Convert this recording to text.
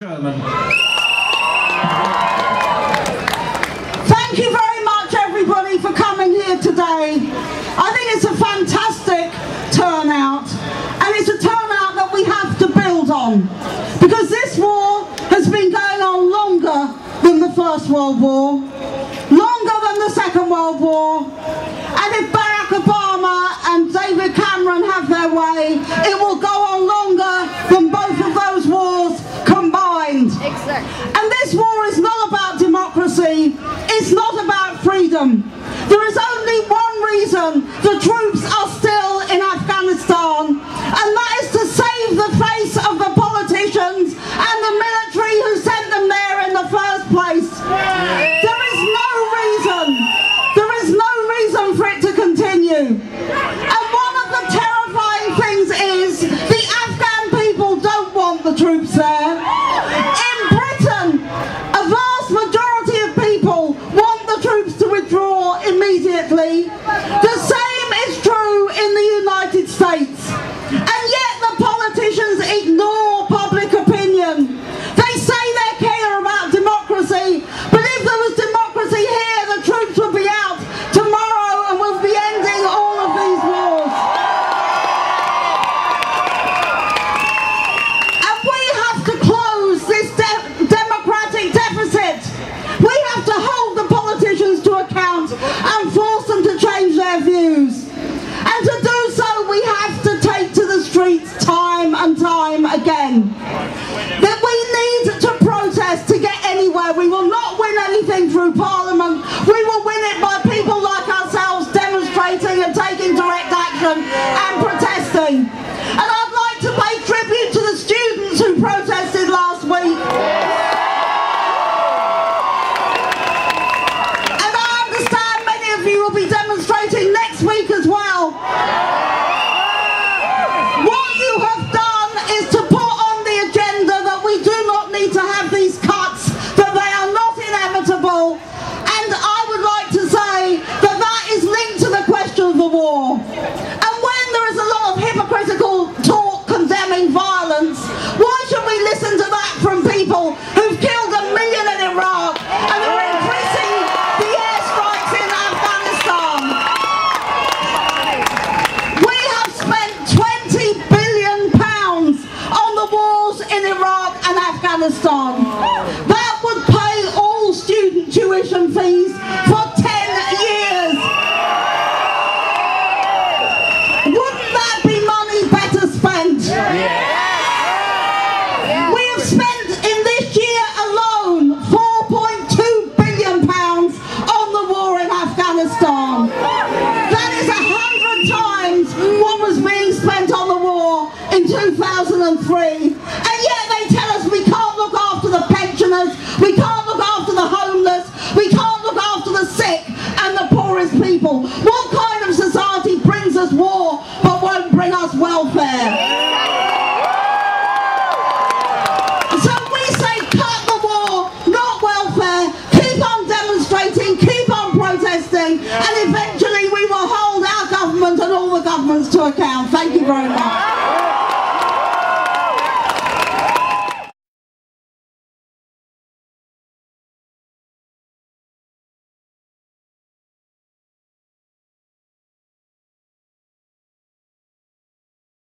German. Thank you very much, everybody, for coming here today. I think it's a fantastic turnout, and it's a turnout that we have to build on, because this war has been going on longer than the First World War, longer than the Second World War, and if Barack Obama and David Cameron have their way, it will go on longer than both of those wars combined. Exactly. And this war is not about democracy, it's not about freedom. There is only one reason the troops are still in Afghanistan, and that is to save the face of the politicians and the military who sent them there in the first place. There is no reason for it to continue. And one of the terrifying things is the Afghan people don't want the troops there. In Britain, a vast majority of people want the troops to withdraw immediately. The same is true in the United States. And yet the politicians ignore public opinion. They say they care about democracy, but if there was democracy here, the troops would be out tomorrow and would be ending all of these wars. And we have to close this democratic deficit. We have to hold the politicians to account and force them to change their views. And to do so, we have to take to the streets time and time again. That we need to protest to get anywhere. We will not win anything through Parliament. We will win it by people like ourselves demonstrating and taking direct action and protesting. And I'd like to pay tribute to the students who protested last week. And I understand many of you will be demonstrating next week as well. What you have done is to put on the agenda that we do not need to have these cuts, that they are not inevitable, and I would like to say that that is linked to the question of the war. And when there is a lot of hypocritical talk condemning violence, why should we listen to that from people who've killed 1 million in Iraq and who are increasing the airstrikes in Afghanistan? We have spent £20 billion on the wars in Iraq and Afghanistan. That would pay all student tuition fees for 10 years. Wouldn't that be money better spent? We have spent in this year alone £4.2 billion on the war in Afghanistan. That is 100 times what was being spent on the war in 2003. And yet they tell us we can't look after the pensioners, we can't look after the homeless, we can't look after the sick and the poorest people. What kind of society brings us war but won't bring us welfare? So we say cut the war, not welfare, keep on demonstrating, keep on protesting, and eventually we will hold our government and all the governments to account. Thank you very much.